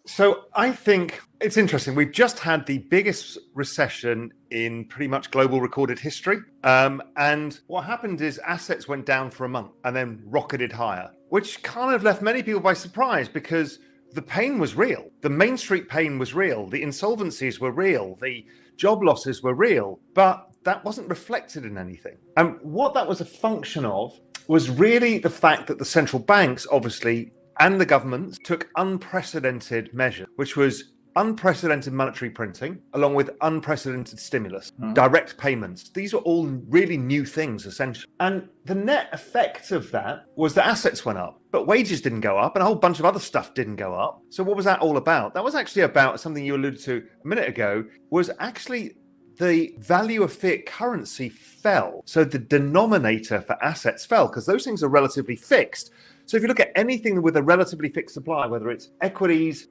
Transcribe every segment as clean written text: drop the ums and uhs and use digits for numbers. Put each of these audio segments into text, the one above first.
So I think it's interesting. We've just had the biggest recession in pretty much global recorded history. And what happened is assets went down for a month and then rocketed higher, which kind of left many people by surprise because the pain was real. The Main Street pain was real. The insolvencies were real. The job losses were real. But that wasn't reflected in anything. And what that was a function of was really the fact that the central banks, obviously, and the governments took unprecedented measures, which was unprecedented monetary printing, along with unprecedented stimulus, direct payments. These were all really new things, essentially. And the net effect of that was that assets went up, but wages didn't go up, and a whole bunch of other stuff didn't go up. So what was that all about? That was actually about something you alluded to a minute ago, was actually the value of fiat currency fell. So the denominator for assets fell because those things are relatively fixed. So if you look at anything with a relatively fixed supply, whether it's equities,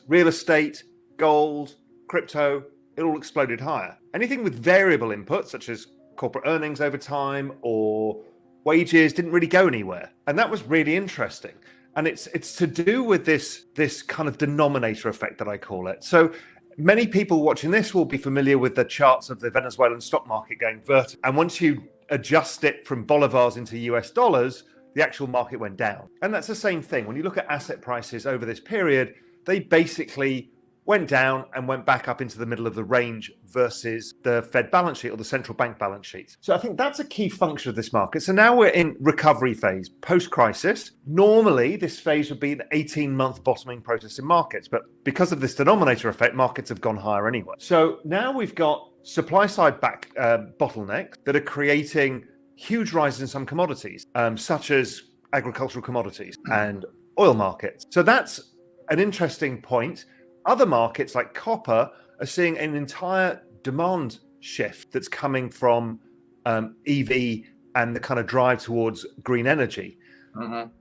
real estate, gold, crypto, it all exploded higher. Anything with variable inputs, such as corporate earnings over time or wages, didn't really go anywhere. And that was really interesting. And it's to do with this kind of denominator effect that I call it. So many people watching this will be familiar with the charts of the Venezuelan stock market going vertical. And once you adjust it from bolivars into US dollars, the actual market went down. And that's the same thing. When you look at asset prices over this period, they basically went down and went back up into the middle of the range versus the Fed balance sheet or the central bank balance sheets. So I think that's a key function of this market. So now we're in recovery phase, post-crisis. Normally, this phase would be an 18-month bottoming process in markets. But because of this denominator effect, markets have gone higher anyway. So now we've got supply-side bottlenecks that are creating huge rises in some commodities, such as agricultural commodities and oil markets. So that's an interesting point. Other markets like copper are seeing an entire demand shift that's coming from EV and the kind of drive towards green energy,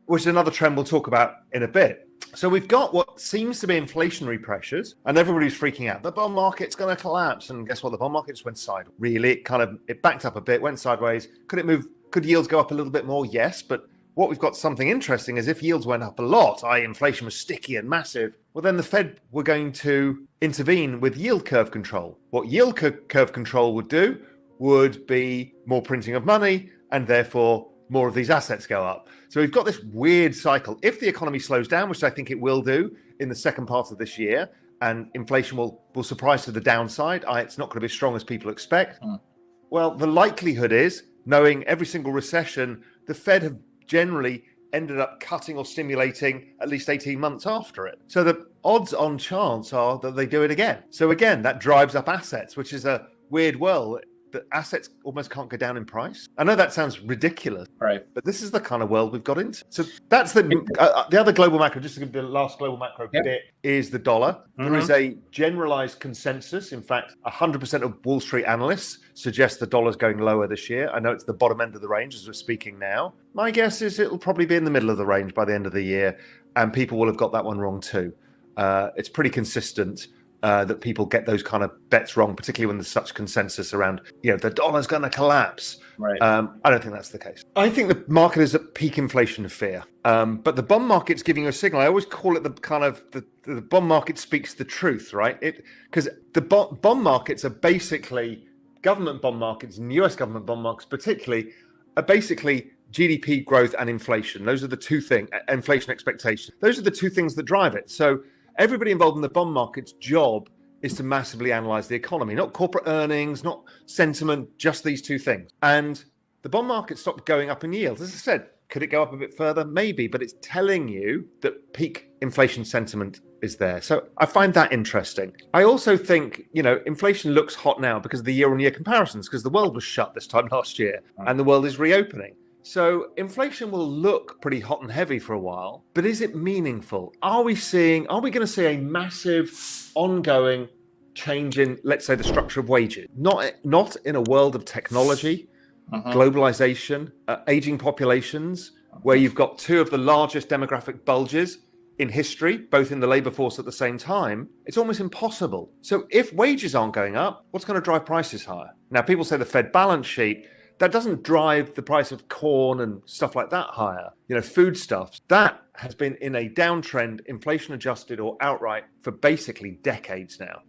which is another trend we'll talk about in a bit. So we've got what seems to be inflationary pressures, and everybody's freaking out. The bond market's going to collapse, and guess what? The bond market just went sideways. Really, it backed up a bit, went sideways. Could it move? Could yields go up a little bit more? Yes, but what we've got something interesting is if yields went up a lot, i.e. inflation was sticky and massive, well, then the Fed were going to intervene with yield curve control. What yield curve control would do would be more printing of money, and therefore more of these assets go up. So we've got this weird cycle. If the economy slows down, which I think it will do in the second part of this year, and inflation will surprise to the downside, it's not going to be as strong as people expect. Well, the likelihood is, knowing every single recession, the Fed have generally ended up cutting or stimulating at least 18 months after it. So the odds on chance are that they do it again. So again, that drives up assets, which is a weird world. That assets almost can't go down in price. I know that sounds ridiculous, right? But this is the kind of world we've got into. So that's the other global macro, just to give the last global macro bit, is the dollar. There is a generalized consensus. In fact, 100% of Wall Street analysts suggest the dollar's going lower this year. I know it's the bottom end of the range as we're speaking now. My guess is it'll probably be in the middle of the range by the end of the year, and people will have got that one wrong too. It's pretty consistent. That people get those kind of bets wrong, particularly when there's such consensus around, the dollar's going to collapse. Right. I don't think that's the case. I think the market is at peak inflation fear, but the bond market's giving you a signal. I always call it the bond market speaks the truth, right? Because the bond markets are basically government bond markets and US government bond markets, particularly, are basically GDP growth and inflation. Those are the two things. Inflation expectations. Those are the two things that drive it. So everybody involved in the bond market's job is to massively analyze the economy, not corporate earnings, not sentiment, just these two things. And the bond market stopped going up in yields. As I said, could it go up a bit further? Maybe, but it's telling you that peak inflation sentiment is there. So I find that interesting. I also think, inflation looks hot now because of the year-on-year comparisons, because the world was shut this time last year and the world is reopening. So inflation will look pretty hot and heavy for a while, but is it meaningful? Are we going to see a massive ongoing change in, let's say, the structure of wages? Not in a world of technology, globalization, aging populations, where you've got two of the largest demographic bulges in history, both in the labor force at the same time. It's almost impossible. So if wages aren't going up, what's going to drive prices higher? Now, people say the Fed balance sheet. that doesn't drive the price of corn and stuff like that higher. Foodstuffs, that has been in a downtrend, inflation adjusted or outright, for basically decades now.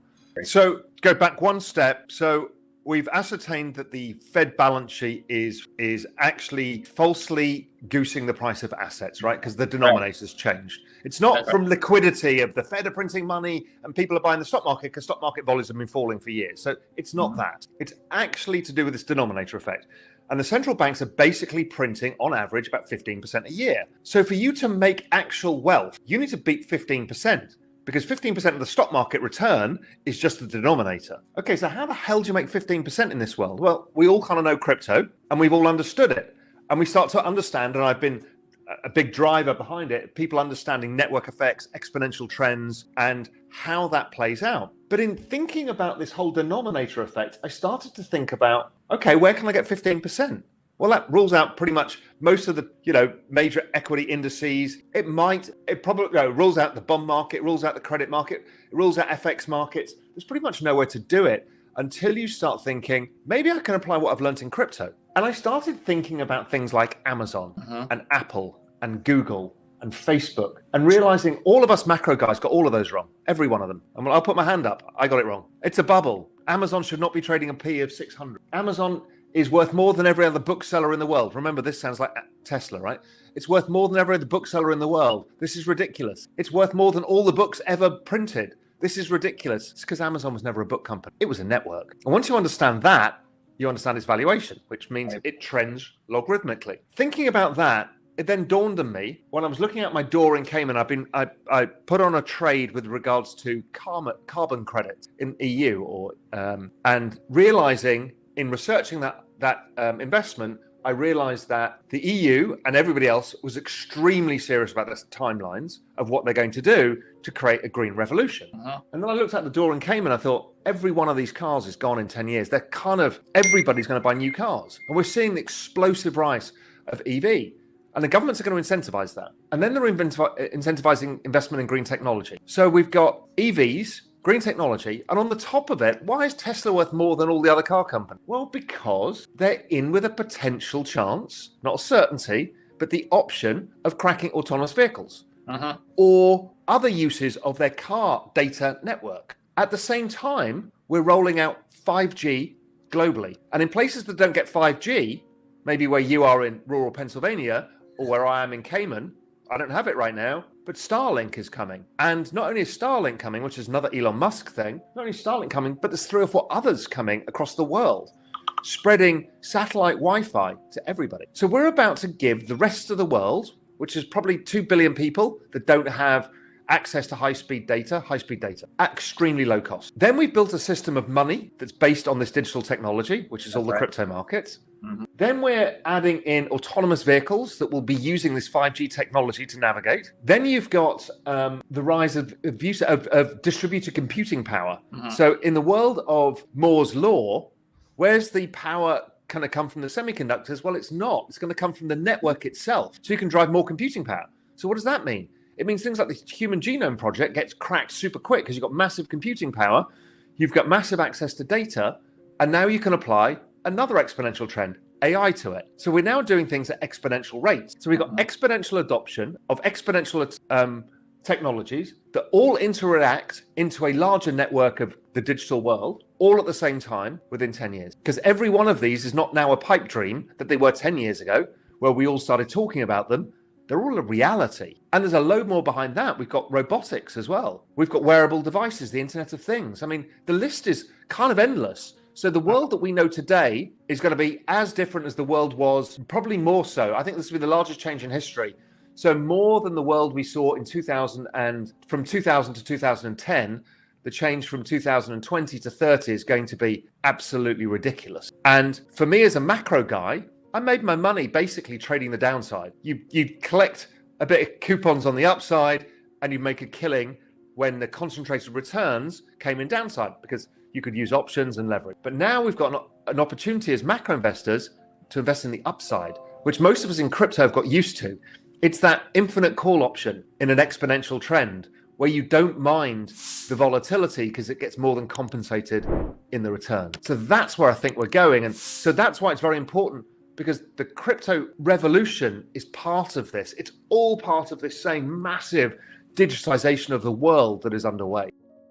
So go back one step. So we've ascertained that the Fed balance sheet is actually falsely goosing the price of assets, right? Because the denominator's changed. It's not from liquidity of the Fed are printing money and people are buying the stock market, because stock market volumes have been falling for years. So it's not that. It's actually to do with this denominator effect. And the central banks are basically printing, on average, about 15% a year. So for you to make actual wealth, you need to beat 15%. Because 15% of the stock market return is just the denominator. Okay, so how the hell do you make 15% in this world? Well, we all kind of know crypto, and we've all understood it. And we start to understand, and I've been a big driver behind it, people understanding network effects, exponential trends, and how that plays out. But in thinking about this whole denominator effect, I started to think about, okay, where can I get 15%? Well, that rules out pretty much most of the, major equity indices. It probably rules out the bond market, rules out the credit market, it rules out FX markets. There's pretty much nowhere to do it until you start thinking, maybe I can apply what I've learned in crypto. And I started thinking about things like Amazon and Apple and Google and Facebook, and realizing all of us macro guys got all of those wrong, every one of them. And I'll put my hand up. I got it wrong. It's a bubble. Amazon should not be trading a P of 600. Amazon is worth more than every other bookseller in the world. Remember, this sounds like Tesla, right? It's worth more than every other bookseller in the world. This is ridiculous. It's worth more than all the books ever printed. This is ridiculous. It's because Amazon was never a book company. It was a network. And once you understand that, you understand its valuation, which means it trends logarithmically. Thinking about that, it then dawned on me when I was looking at my door in Cayman. I put on a trade with regards to carbon credits in EU, and realizing in researching that investment, I realized that the EU and everybody else was extremely serious about the timelines of what they're going to do to create a green revolution. And then I looked at the door and came and I thought, every one of these cars is gone in 10 years. Everybody's going to buy new cars. And we're seeing the explosive rise of EV. And the governments are going to incentivize that. And then they're incentivizing investment in green technology. So we've got EVs, green technology, and on the top of it, why is Tesla worth more than all the other car companies? Well, because they're in with a potential chance, not a certainty, but the option of cracking autonomous vehicles or other uses of their car data network. At the same time, we're rolling out 5G globally. And in places that don't get 5G, maybe where you are in rural Pennsylvania or where I am in Cayman, I don't have it right now, but Starlink is coming. And not only is Starlink coming, which is another Elon Musk thing, not only is Starlink coming, but there's 3 or 4 others coming across the world, spreading satellite Wi-Fi to everybody. So we're about to give the rest of the world, which is probably 2 billion people that don't have access to high-speed data at extremely low cost. Then we've built a system of money that's based on this digital technology, which is all the crypto markets. Then we're adding in autonomous vehicles that will be using this 5G technology to navigate. Then you've got the rise of distributed computing power. So in the world of Moore's law, where's the power going to come from the semiconductors? Well, it's not. It's going to come from the network itself. So you can drive more computing power. So what does that mean? It means things like the Human Genome Project gets cracked super quick because you've got massive computing power, you've got massive access to data, and now you can apply another exponential trend, AI, to it. So we're now doing things at exponential rates. So we've got exponential adoption of exponential technologies that all interact into a larger network of the digital world, all at the same time within 10 years. Because every one of these is not now a pipe dream that they were 10 years ago, where we all started talking about them. They're all a reality. And there's a load more behind that. We've got robotics as well. We've got wearable devices, the Internet of Things. I mean, the list is kind of endless. So the world that we know today is going to be as different as the world was, probably more so. I think this will be the largest change in history. So more than the world we saw in 2000 and from 2000 to 2010, the change from 2020 to 30 is going to be absolutely ridiculous. And for me as a macro guy, I made my money basically trading the downside. You collect a bit of coupons on the upside and you make a killing when the concentrated returns came in downside because you could use options and leverage. But now we've got an opportunity as macro investors to invest in the upside, which most of us in crypto have got used to. It's that infinite call option in an exponential trend where you don't mind the volatility because it gets more than compensated in the return. So that's where I think we're going. And so that's why it's very important, because the crypto revolution is part of this. It's all part of this same massive digitization of the world that is underway.